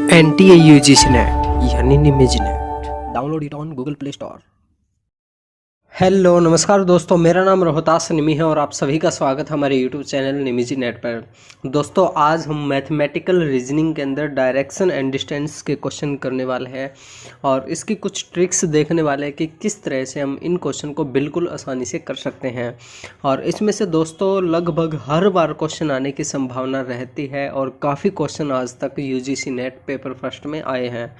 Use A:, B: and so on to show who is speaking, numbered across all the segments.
A: NTA UGC net यानी निमिज net. Download it on Google Play Store. Hello नमस्कार दोस्तों, मेरा नाम रोहतास निमी है और आप सभी का स्वागत है हमारे यूट्यूब चैनल निमिजी नेट पर। दोस्तों आज हम मैथमेटिकल रीजनिंग के अंदर डायरेक्शन एंड डिस्टेंस के क्वेश्चन करने वाले हैं और इसकी कुछ ट्रिक्स देखने वाले हैं कि किस तरह से हम इन क्वेश्चन को बिल्कुल आसानी से कर सकते हैं। और इसमें से दोस्तों लगभग हर बार क्वेश्चन आने की संभावना रहती है और काफ़ी क्वेश्चन आज तक UGC नेट पेपर फर्स्ट में आए हैं,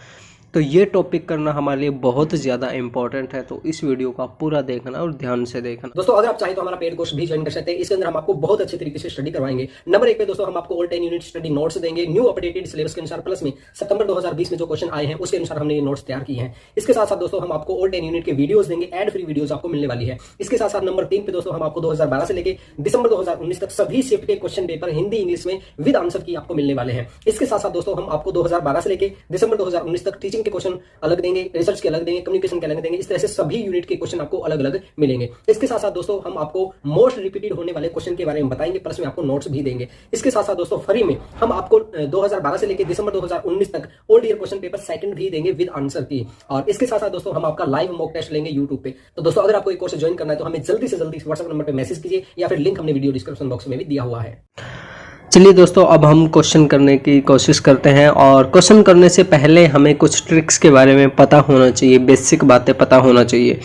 A: तो ये टॉपिक करना हमारे लिए बहुत ज़्यादा इंपॉर्टेंट है। तो इस वीडियो को आप पूरा देखना और ध्यान से देखना।
B: दोस्तों अगर आप चाहें तो हमारा पेड कोर्स भी ज्वाइन कर सकते हैं। इसके अंदर हम आपको बहुत अच्छे तरीके से स्टडी करवाएंगे। नंबर 1 पे दोस्तों हम आपको ऑल 10 यूनिट स्टडी नोट्स देंगे न्यू अपडेटेड सिलेबस के अनुसार, प्लस में सितंबर 2020 में जो क्वेश्चन आए हैं उसके अनुसार हमने ये नोट्स तैयार किए हैं। इसके साथ साथ दोस्तों हम आपको ऑल 10 यूनिट के वीडियोस देंगे, एड फ्री वीडियोस आपको मिलने वाली है। इसके साथ साथ नंबर 3 पे दोस्तों हम आपको 2012 से लेकर दिसंबर 2019 तक सभी शिफ्ट के क्वेश्चन पेपर हिंदी इंग्लिश में विद आंसर की आपको मिलने वाले हैं। इसके साथ साथ दोस्तों हम आपको 2012 से लेकर दिसंबर 2019 तक टीचिंग के क्वेश्चन अलग देंगे, रिसर्च के अलग देंगे, कम्युनिकेशन के अलग देंगे। इस तरह से सभी यूनिट के क्वेश्चन आपको अलग अलग मिलेंगे। इसके साथ साथ दोस्तों हम आपको मोस्ट रिपीटेड होने वाले क्वेश्चन के बारे में बताएंगे, प्लस में आपको नोट्स भी देंगे। इसके साथ साथ दोस्तों फ्री में हम आपको 2012 से लेकर दिसंबर 2019 तक old year question paper second भी देंगे विद आंसर की। और इसके साथ साथ दोस्तों हम आपका लाइव मॉक टेस्ट लेंगे यूट्यूब पे। तो दोस्तों अगर आपको एक कोर्स ज्वाइन करना है तो हमें जल्दी से जल्दी व्हाट्सएप नंबर पे मैसेज कीजिए या फिर लिंक हमने वीडियो डिस्क्रिप्शन बॉक्स में भी दिया हुआ है।
A: चलिए दोस्तों अब हम क्वेश्चन करने की कोशिश करते हैं और क्वेश्चन करने से पहले हमें कुछ ट्रिक्स के बारे में पता होना चाहिए, बेसिक बातें पता होना चाहिए।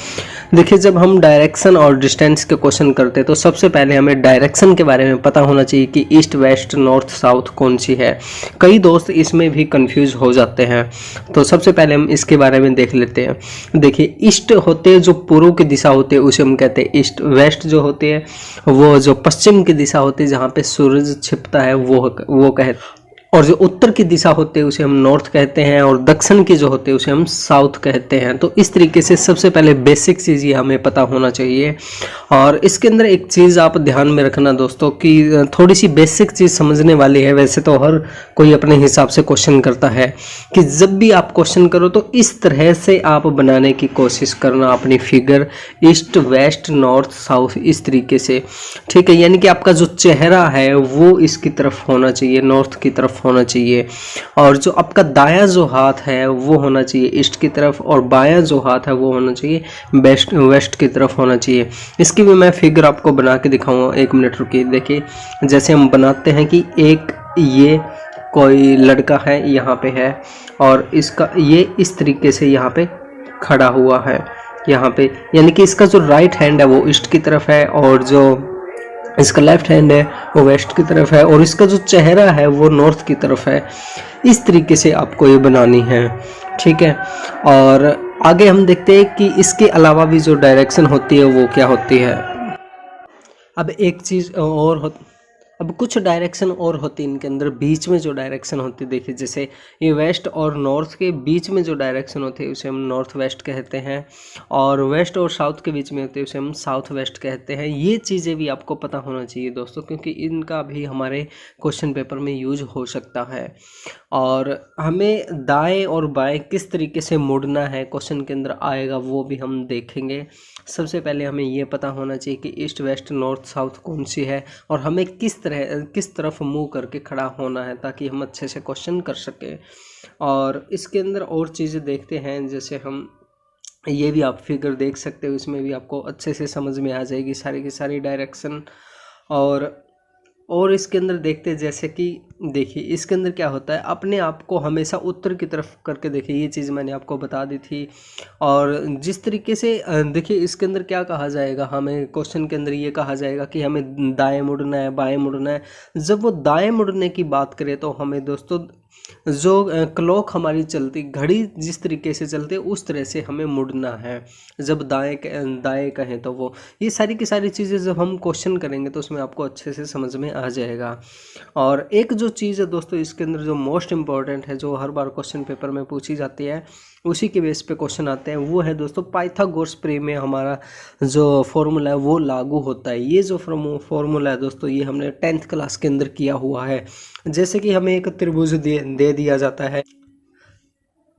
A: देखिए जब हम डायरेक्शन और डिस्टेंस के क्वेश्चन करते हैं तो सबसे पहले हमें डायरेक्शन के बारे में पता होना चाहिए कि ईस्ट वेस्ट नॉर्थ साउथ कौन सी है। कई दोस्त इसमें भी कंफ्यूज हो जाते हैं, तो सबसे पहले हम इसके बारे में देख लेते हैं। देखिए ईस्ट होते हैं जो पूर्व की दिशा होती है उसे हम कहते हैं ईस्ट। वेस्ट जो होती है वो जो पश्चिम की दिशा होती है जहाँ पे सूरज छिपता है वो कहते, और जो उत्तर की दिशा होती है उसे हम नॉर्थ कहते हैं और दक्षिण की जो होती है उसे हम साउथ कहते हैं। तो इस तरीके से सबसे पहले बेसिक चीज़ ये हमें पता होना चाहिए। और इसके अंदर एक चीज़ आप ध्यान में रखना दोस्तों कि थोड़ी सी बेसिक चीज़ समझने वाली है। वैसे तो हर कोई अपने हिसाब से क्वेश्चन करता है कि जब भी आप क्वेश्चन करो तो इस तरह से आप बनाने की कोशिश करना अपनी figure east west north south इस तरीके से, ठीक है। यानी कि आपका जो चेहरा है वो इसकी तरफ होना चाहिए, नॉर्थ की तरफ होना चाहिए, और जो आपका दायां जो हाथ है वो होना चाहिए ईस्ट की तरफ और बायां जो हाथ है वो होना चाहिए वेस्ट की तरफ होना चाहिए। इसकी भी मैं फिगर आपको बना के दिखाऊंगा, 1 मिनट रुकिए। देखिए जैसे हम बनाते हैं कि एक ये कोई लड़का है यहाँ पे है और इसका ये इस तरीके से यहाँ पे खड़ा हुआ है यहाँ पे, यानी कि इसका जो राइट हैंड है वो ईस्ट की तरफ है और जो इसका लेफ्ट हैंड है वो वेस्ट की तरफ है और इसका जो चेहरा है वो नॉर्थ की तरफ है। इस तरीके से आपको ये बनानी है, ठीक है। और आगे हम देखते हैं कि इसके अलावा भी जो डायरेक्शन होती है वो क्या होती है। अब एक चीज़ और अब कुछ डायरेक्शन और होती है इनके अंदर, बीच में जो डायरेक्शन होती है, देखिए जैसे ये वेस्ट और नॉर्थ के बीच में जो डायरेक्शन होती है उसे हम नॉर्थ वेस्ट कहते हैं और वेस्ट और साउथ के बीच में होती है उसे हम साउथ वेस्ट कहते हैं। ये चीज़ें भी आपको पता होना चाहिए दोस्तों, क्योंकि इनका भी हमारे क्वेश्चन पेपर में यूज हो सकता है। और हमें दाएं और बाएं किस तरीके से मुड़ना है क्वेश्चन के अंदर आएगा वो भी हम देखेंगे। सबसे पहले हमें ये पता होना चाहिए कि ईस्ट वेस्ट नॉर्थ साउथ कौन सी है और हमें किस तरफ मुंह करके खड़ा होना है ताकि हम अच्छे से क्वेश्चन कर सकें। और इसके अंदर और चीज़ें देखते हैं, जैसे हम ये भी आप फिगर देख सकते हो, इसमें भी आपको अच्छे से समझ में आ जाएगी सारी की सारी डायरेक्शन। और इसके अंदर देखते हैं जैसे कि देखिए इसके अंदर क्या होता है, अपने आप को हमेशा उत्तर की तरफ करके देखिए, ये चीज़ मैंने आपको बता दी थी। और जिस तरीके से देखिए इसके अंदर क्या कहा जाएगा, हमें क्वेश्चन के अंदर ये कहा जाएगा कि हमें दाएं मुड़ना है बाएं मुड़ना है। जब वो दाएं मुड़ने की बात करें तो हमें दोस्तों जो क्लॉक हमारी चलती, घड़ी जिस तरीके से चलती है उस तरह से हमें मुड़ना है। जब दाएं कहें तो वो ये सारी की सारी चीज़ें जब हम क्वेश्चन करेंगे तो उसमें आपको अच्छे से समझ में आ जाएगा। और एक जो चीज़ है दोस्तों इसके अंदर जो मोस्ट इम्पॉर्टेंट है, जो हर बार क्वेश्चन पेपर में पूछी जाती है, उसी के बेस पे क्वेश्चन आते हैं, वो है दोस्तों पाइथागोरस प्रमेय में हमारा जो फॉर्मूला है वो लागू होता है। ये जो फॉर्मूला है दोस्तों ये हमने 10th क्लास के अंदर किया हुआ है। जैसे कि हमें एक त्रिभुज दे दिया जाता है,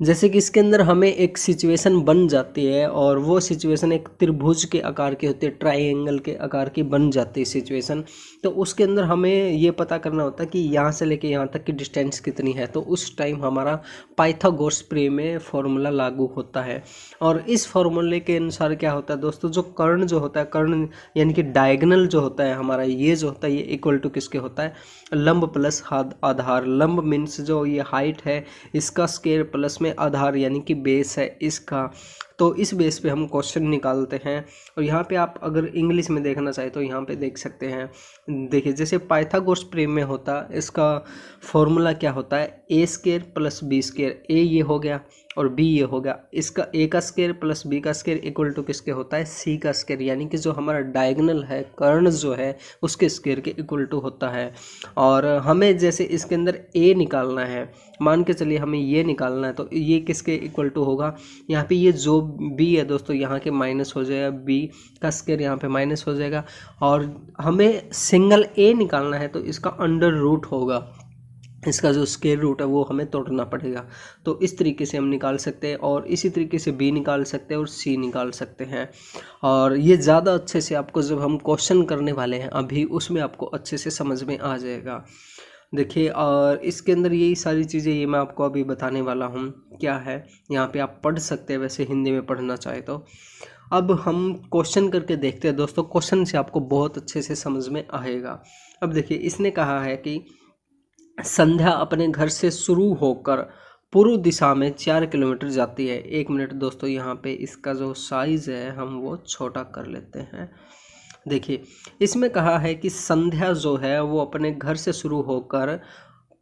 A: जैसे कि इसके अंदर हमें एक सिचुएशन बन जाती है और वो सिचुएशन एक त्रिभुज के आकार की होती है, ट्रायंगल के आकार की बन जाती है सिचुएशन। तो उसके अंदर हमें ये पता करना होता है कि यहाँ से लेके यहाँ तक की डिस्टेंस कितनी है। तो उस टाइम हमारा पाइथागोरस प्रमेय फॉर्मूला लागू होता है। और इस फॉर्मूले के अनुसार क्या होता है दोस्तों, जो कर्ण जो होता है, कर्ण यानी कि डायगोनल जो होता है हमारा, ये जो होता है ये इक्वल टू किसके होता है, लंब प्लस आधार। लंब मीन्स जो ये हाइट है इसका स्क्वायर प्लस में आधार यानी कि बेस है इसका। तो इस बेस पे हम क्वेश्चन निकालते हैं। और यहाँ पे आप अगर इंग्लिश में देखना चाहे तो यहाँ पे देख सकते हैं। देखिए जैसे पाइथागोरस प्रमेय होता है, इसका फॉर्मूला क्या होता है, ए स्क्वायर प्लस बी स्क्वायर। ए ये हो गया और बी ये हो गया, इसका ए का स्क्वायर प्लस बी का स्क्वायर इक्वल टू किसके होता है, सी का स्क्वायर। यानी कि जो हमारा डायगोनल है, कर्ण जो है, उसके स्क्वायर के इक्वल टू होता है। और हमें जैसे इसके अंदर ए निकालना है, मान के चलिए हमें ये निकालना है, तो ये किसके इक्वल टू होगा, यहाँ पे ये जो बी है दोस्तों यहाँ के माइनस हो जाएगा, बी का स्क्वायर यहाँ पे माइनस हो जाएगा। और हमें सिंगल ए निकालना है तो इसका अंडर रूट होगा, इसका जो स्क्वायर रूट है वो हमें तोड़ना पड़ेगा। तो इस तरीके से हम निकाल सकते हैं। और इसी तरीके से बी निकाल सकते हैं और सी निकाल सकते हैं। और ये ज़्यादा अच्छे से आपको जब हम क्वेश्चन करने वाले हैं अभी, उसमें आपको अच्छे से समझ में आ जाएगा। देखिए, और इसके अंदर यही सारी चीज़ें ये मैं आपको अभी बताने वाला हूँ क्या है, यहाँ पे आप पढ़ सकते हैं वैसे हिंदी में पढ़ना चाहे तो। अब हम क्वेश्चन करके देखते हैं दोस्तों, क्वेश्चन से आपको बहुत अच्छे से समझ में आएगा। अब देखिए इसने कहा है कि संध्या अपने घर से शुरू होकर पूर्व दिशा में 4 किलोमीटर जाती है। 1 मिनट दोस्तों, यहाँ पे इसका जो साइज़ है हम वो छोटा कर लेते हैं। देखिए इसमें कहा है कि संध्या जो है वो अपने घर से शुरू होकर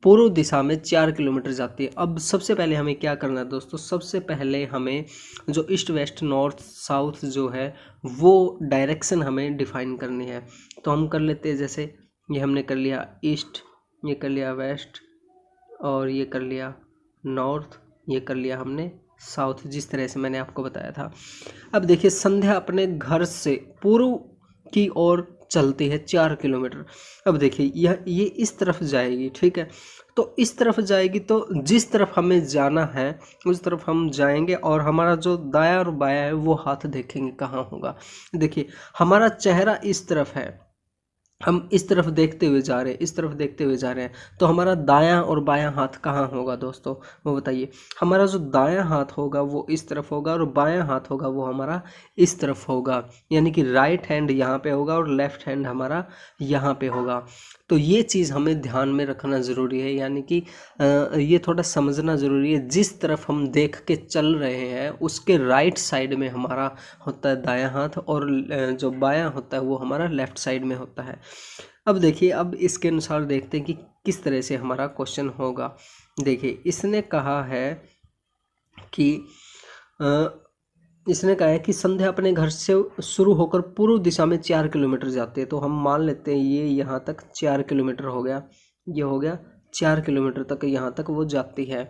A: पूर्व दिशा में 4 किलोमीटर जाती है। अब सबसे पहले हमें क्या करना है दोस्तों, सबसे पहले हमें जो ईस्ट वेस्ट नॉर्थ साउथ जो है वो डायरेक्शन हमें डिफाइन करनी है। तो हम कर लेते हैं, जैसे ये हमने कर लिया ईस्ट, ये कर लिया वेस्ट, और ये कर लिया नॉर्थ, ये कर लिया हमने साउथ, जिस तरह से मैंने आपको बताया था। अब देखिए संध्या अपने घर से पूर्व की ओर चलती है 4 किलोमीटर। अब देखिए ये इस तरफ जाएगी, ठीक है। तो इस तरफ जाएगी तो जिस तरफ हमें जाना है उस तरफ हम जाएंगे। और हमारा जो दाया और बाया है वो हाथ देखेंगे कहाँ होगा। देखिए हमारा चेहरा इस तरफ है, हम इस तरफ देखते हुए जा रहे हैं, इस तरफ देखते हुए जा रहे हैं। तो हमारा दायां और बायां हाथ कहाँ होगा दोस्तों, वो बताइए। हमारा जो दायां हाथ होगा वो इस तरफ होगा और बायां हाथ होगा वो हमारा इस तरफ होगा। यानी कि राइट हैंड यहाँ पे होगा और लेफ्ट हैंड हमारा यहाँ पे होगा। तो ये चीज़ हमें ध्यान में रखना ज़रूरी है, यानी कि ये थोड़ा समझना ज़रूरी है। जिस तरफ हम देख के चल रहे हैं उसके राइट साइड में हमारा होता है दायां हाथ और जो बायां होता है वो हमारा लेफ्ट साइड में होता है। अब देखिए, अब इसके अनुसार देखते हैं कि किस तरह से हमारा क्वेश्चन होगा। देखिए इसने कहा है कि संध्या अपने घर से शुरू होकर पूर्व दिशा में 4 किलोमीटर जाती है। तो हम मान लेते हैं ये यहाँ तक 4 किलोमीटर हो गया, ये हो गया 4 किलोमीटर तक यहाँ तक वो जाती है।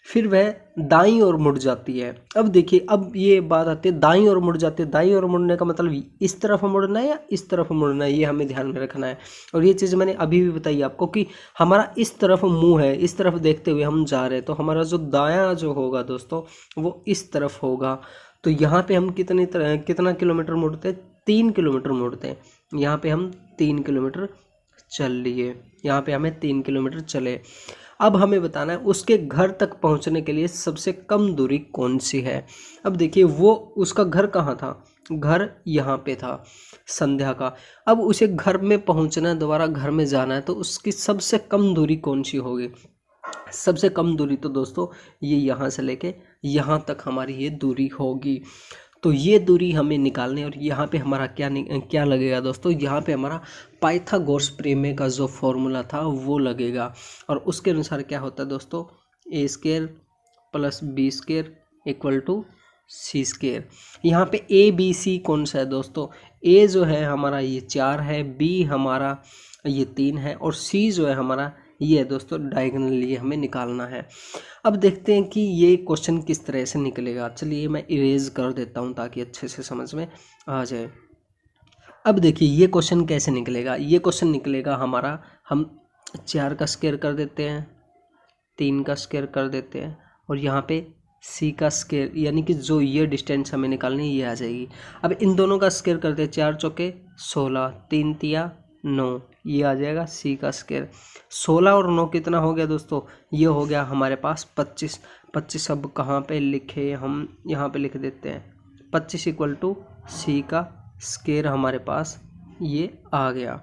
A: फिर वह दाईं ओर मुड़ जाती है। अब देखिए, अब ये बात आती है दाईं ओर मुड़ जाती है। दाईं ओर मुड़ने का मतलब इस तरफ मुड़ना है या इस तरफ मुड़ना है, ये हमें ध्यान में रखना है। और ये चीज़ मैंने अभी भी बताई आपको कि हमारा इस तरफ मुंह है, इस तरफ देखते हुए हम जा रहे हैं। तो हमारा जो दायां जो होगा दोस्तों वो इस तरफ होगा। तो यहाँ पे हम कितना किलोमीटर मुड़ते हैं, 3 किलोमीटर मुड़ते हैं। यहाँ पे हम 3 किलोमीटर चल लिए, यहाँ पे हमें 3 किलोमीटर चले। अब हमें बताना है उसके घर तक पहुंचने के लिए सबसे कम दूरी कौन सी है। अब देखिए वो उसका घर कहाँ था, घर यहाँ पे था संध्या का। अब उसे घर में पहुंचना है, दोबारा घर में जाना है, तो उसकी सबसे कम दूरी कौन सी होगी। सबसे कम दूरी तो दोस्तों ये यहाँ से लेके यहाँ तक हमारी ये दूरी होगी। तो ये दूरी हमें निकालनी है। और यहाँ पे हमारा क्या लगेगा दोस्तों, यहाँ पे हमारा पाइथागोरस प्रमेय का जो फॉर्मूला था वो लगेगा। और उसके अनुसार क्या होता है दोस्तों, A square plus B square equal to C square. यहाँ पे ए बी सी कौन सा है दोस्तों, ए जो है हमारा ये 4 है, बी हमारा ये 3 है, और सी जो है हमारा ये है दोस्तों डायगोनल, ये हमें निकालना है। अब देखते हैं कि ये क्वेश्चन किस तरह से निकलेगा। चलिए मैं इरेज कर देता हूँ ताकि अच्छे से समझ में आ जाए। अब देखिए ये क्वेश्चन कैसे निकलेगा। ये क्वेश्चन निकलेगा हमारा, हम 4 का स्क्वायर कर देते हैं, 3 का स्क्वायर कर देते हैं, और यहाँ पे सी का स्क्वायर, यानी कि जो ये डिस्टेंस हमें निकालनी है ये आ जाएगी। अब इन दोनों का स्क्वायर करते हैं, 4 चौके 16, 3 तिया 9, ये आ जाएगा सी का स्क्वायर। 16 और 9 कितना हो गया दोस्तों, ये हो गया हमारे पास 25। 25 अब कहाँ पे लिखे, हम यहाँ पे लिख देते हैं, 25 इक्वल टू सी का स्क्वायर हमारे पास ये आ गया।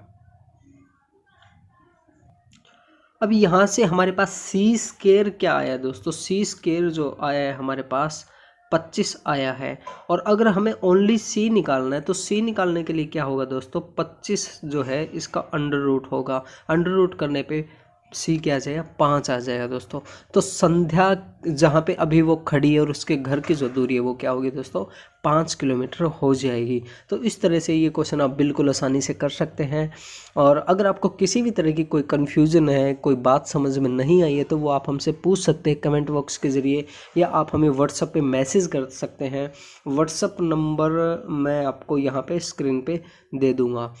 A: अब यहाँ से हमारे पास सी स्क्वायर क्या आया दोस्तों, सी स्क्वायर जो आया है हमारे पास 25 आया है। और अगर हमें ओनली सी निकालना है तो सी निकालने के लिए क्या होगा दोस्तों, 25 जो है इसका अंडर रूट होगा, अंडर रूट करने पे सी क्या आ जाएगा, 5 आ जाएगा दोस्तों। तो संध्या जहाँ पे अभी वो खड़ी है और उसके घर की जो दूरी है वो क्या होगी दोस्तों, 5 किलोमीटर हो जाएगी। तो इस तरह से ये क्वेश्चन आप बिल्कुल आसानी से कर सकते हैं। और अगर आपको किसी भी तरह की कोई कन्फ्यूज़न है, कोई बात समझ में नहीं आई है, तो वो आप हमसे पूछ सकते हैं कमेंट बॉक्स के ज़रिए, या आप हमें व्हाट्सएप पे मैसेज कर सकते हैं। व्हाट्सएप नंबर मैं आपको यहाँ पे स्क्रीन पे दे दूँगा।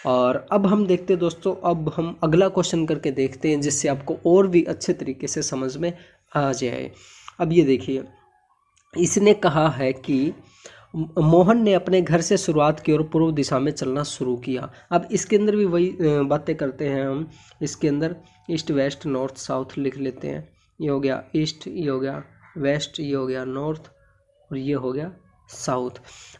A: और अब हम देखते हैं दोस्तों, अब हम अगला क्वेश्चन करके देखते हैं जिससे आपको और भी अच्छे तरीके से समझ में आ जाए। अब ये देखिए, इसने कहा है कि मोहन ने अपने घर से शुरुआत की और पूर्व दिशा में चलना शुरू किया। अब इसके अंदर भी वही बातें करते हैं हम, इसके अंदर ईस्ट वेस्ट नॉर्थ साउथ लिख लेते हैं। ये हो गया ईस्ट, ये हो गया वेस्ट, ये हो गया नॉर्थ और ये हो गया साउथ।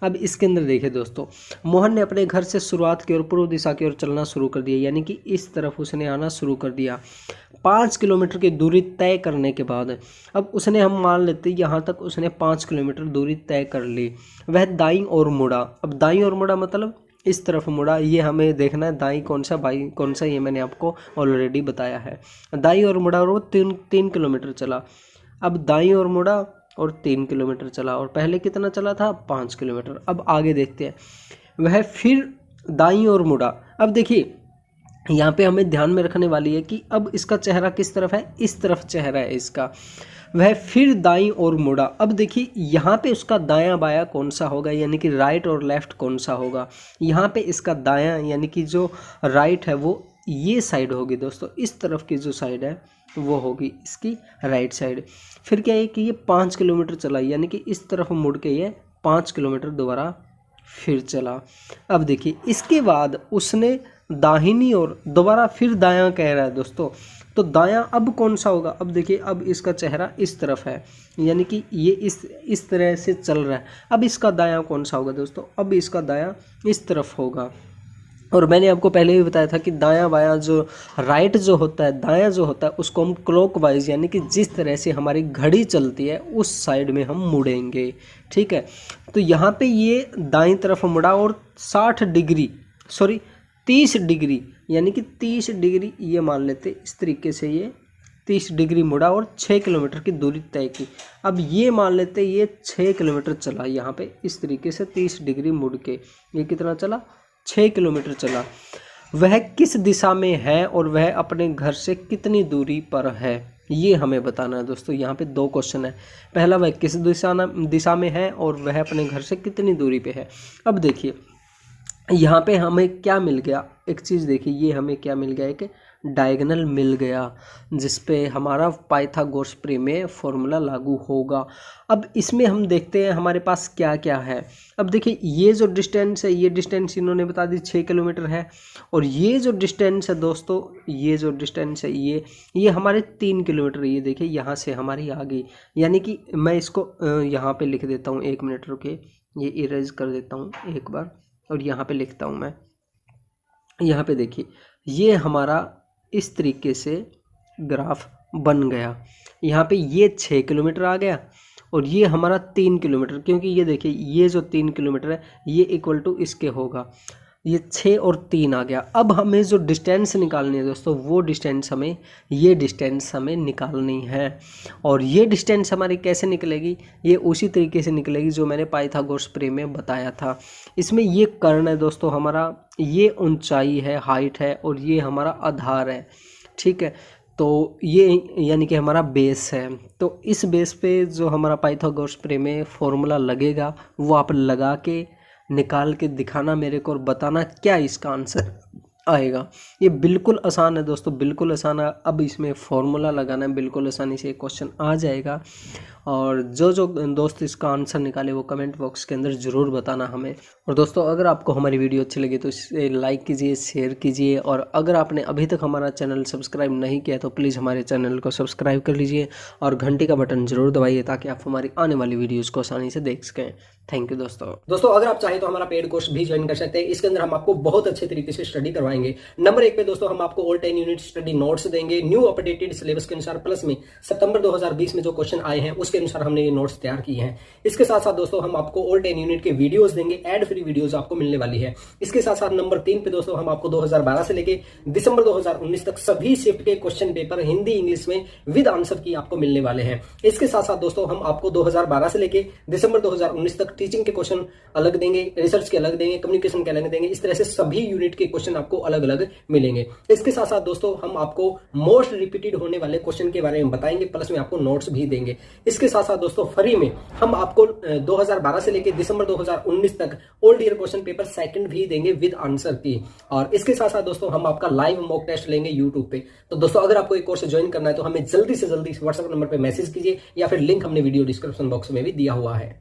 A: अब इसके अंदर देखिए दोस्तों, मोहन ने अपने घर से शुरुआत की और पूर्व दिशा की ओर चलना शुरू कर दिया, यानी कि इस तरफ उसने आना शुरू कर दिया। 5 किलोमीटर की दूरी तय करने के बाद, अब उसने, हम मान लेते यहाँ तक उसने 5 किलोमीटर दूरी तय कर ली, वह दाईं ओर मुड़ा। अब दाईं ओर मुड़ा मतलब इस तरफ मुड़ा, ये हमें देखना है दाईं कौन सा बाईं कौन सा, ये मैंने आपको ऑलरेडी बताया है। दाईं ओर मुड़ा और वो 3 किलोमीटर चला। अब दाईं ओर मुड़ा और 3 किलोमीटर चला, और पहले कितना चला था, 5 किलोमीटर। अब आगे देखते हैं, वह फिर दाईं ओर मुड़ा। अब देखिए यहाँ पे हमें ध्यान में रखने वाली है कि अब इसका चेहरा किस तरफ है, इस तरफ चेहरा है इसका। वह फिर दाईं ओर मुड़ा। अब देखिए यहाँ पे उसका दायां बायां कौन सा होगा, यानी कि राइट और लेफ्ट कौन सा होगा। यहाँ पे इसका दायां यानी कि जो राइट है वो ये साइड होगी दोस्तों, इस तरफ की जो साइड है वो होगी इसकी राइट साइड। फिर क्या है कि ये 5 किलोमीटर चला, यानी कि इस तरफ मुड़ के ये 5 किलोमीटर दोबारा फिर चला। अब देखिए इसके बाद उसने दाहिनी ओर दोबारा फिर दायां कह रहा है दोस्तों, तो दायां अब कौन सा होगा। अब देखिए अब इसका चेहरा इस तरफ है, यानी कि ये इस तरह से चल रहा है। अब इसका दायां कौन सा होगा दोस्तों, अब इसका दायां इस तरफ होगा। और मैंने आपको पहले भी बताया था कि दायां बायां जो राइट जो होता है, दायां जो होता है उसको हम क्लॉकवाइज, यानी कि जिस तरह से हमारी घड़ी चलती है उस साइड में हम मुड़ेंगे, ठीक है। तो यहाँ पे ये दाईं तरफ मुड़ा और 30 डिग्री यानी कि 30 डिग्री ये मान लेते, इस तरीके से ये 30 डिग्री मुड़ा और 6 किलोमीटर की दूरी तय की। अब ये मान लेते ये 6 किलोमीटर चला, यहाँ पे इस तरीके से 30 डिग्री मुड़ के ये कितना चला, 6 किलोमीटर चला। वह किस दिशा में है और वह अपने घर से कितनी दूरी पर है, ये हमें बताना है दोस्तों। यहाँ पे 2 क्वेश्चन है। पहला, वह किस दिशा में है और वह अपने घर से कितनी दूरी पे है। अब देखिए यहाँ पे हमें क्या मिल गया, एक चीज़ देखिए, ये हमें क्या मिल गया, एक डायगोनल मिल गया जिस पे हमारा पाइथागोरस प्रमेय फॉर्मूला लागू होगा। अब इसमें हम देखते हैं हमारे पास क्या क्या है। अब देखिए ये जो डिस्टेंस है, ये डिस्टेंस इन्होंने बता दी 6 किलोमीटर है, और ये जो डिस्टेंस है दोस्तों, ये जो डिस्टेंस है ये हमारे 3 किलोमीटर, ये देखिए यहाँ से हमारी आ गई। यानी कि मैं इसको यहाँ पे लिख देता हूँ, 1 मिनट रुके, ये इरेज कर देता हूँ एक बार और यहाँ पे लिखता हूँ मैं। यहाँ पे देखिए ये हमारा इस तरीके से ग्राफ बन गया। यहाँ पे ये 6 किलोमीटर आ गया और ये हमारा 3 किलोमीटर, क्योंकि ये देखिए ये जो 3 किलोमीटर है ये इक्वल टू इसके होगा, ये 6 और 3 आ गया। अब हमें जो डिस्टेंस निकालनी है दोस्तों, वो डिस्टेंस हमें, ये डिस्टेंस हमें निकालनी है। और ये डिस्टेंस हमारी कैसे निकलेगी, ये उसी तरीके से निकलेगी जो मैंने पाइथागोरस प्रमेय में बताया था। इसमें ये कर्ण है दोस्तों हमारा, ये ऊंचाई है, हाइट है, और ये हमारा आधार है, ठीक है। तो ये यानी कि हमारा बेस है। तो इस बेस पे जो हमारा पाइथागोरस प्रमेय फॉर्मूला लगेगा वो आप लगा के निकाल के दिखाना मेरे को और बताना क्या इसका आंसर आएगा। ये बिल्कुल आसान है दोस्तों, बिल्कुल आसान है। अब इसमें फॉर्मूला लगाना है, बिल्कुल आसानी से क्वेश्चन आ जाएगा। और जो दोस्त इसका आंसर निकाले वो कमेंट बॉक्स के अंदर ज़रूर बताना हमें। और दोस्तों अगर आपको हमारी वीडियो अच्छी लगी तो इसे लाइक कीजिए, शेयर कीजिए। और अगर आपने अभी तक हमारा चैनल सब्सक्राइब नहीं किया तो प्लीज़ हमारे चैनल को सब्सक्राइब कर लीजिए और घंटी का बटन ज़रूर दबाइए ताकि आप हमारी आने वाली वीडियोज़ को आसानी से देख सकें। थैंक यू दोस्तों।
B: अगर आप चाहें तो हमारा पेड कोर्स भी ज्वाइन कर सकते हैं। इसके अंदर हम आपको बहुत अच्छे तरीके से स्टडी करवाएंगे। नंबर 1 पे दोस्तों हम आपको ऑल 10 यूनिट स्टडी नोट्स देंगे न्यू अपडेटेड सिलेबस के अनुसार, प्लस में सितंबर 2020 में जो क्वेश्चन आए हैं उसके अनुसार हमने ये नोट्स तैयार किए हैं। इसके साथ साथ दोस्तों हम आपको ऑल 10 यूनिट के वीडियोस देंगे, एड फ्री वीडियोस आपको मिलने वाली है। इसके साथ साथ नंबर 3 पे दोस्तों हम आपको 2012 से लेके दिसंबर 2019 तक सभी शिफ्ट के क्वेश्चन पेपर हिंदी इंग्लिश में विद आंसर की आपको मिलने वाले हैं। इसके साथ साथ दोस्तों हम आपको 2012 से लेके दिसंबर 2019 तक टीचिंग के क्वेश्चन अलग देंगे, रिसर्च के अलग देंगे, कम्युनिकेशन के अलग देंगे। इस तरह से सभी यूनिट के क्वेश्चन आपको अलग अलग मिलेंगे। इसके साथ साथ दोस्तों हम आपको मोस्ट रिपीटेड होने वाले क्वेश्चन के बारे में बताएंगे, प्लस में आपको नोट्स भी देंगे। इसके साथ साथ दोस्तों फ्री में हम आपको 2012 से लेकर दिसंबर 2019 तक old year question paper second भी देंगे विद आंसर की। और इसके साथ साथ दोस्तों हम आपका लाइव मॉक टेस्ट लेंगे यूट्यूब पे। तो दोस्तों अगर आपको एक कोर्स ज्वाइन करना है तो हमें जल्दी से जल्दी व्हाट्सएप नंबर पे मैसेज कीजिए या फिर लिंक हमने वीडियो डिस्क्रिप्शन बॉक्स में भी दिया हुआ है।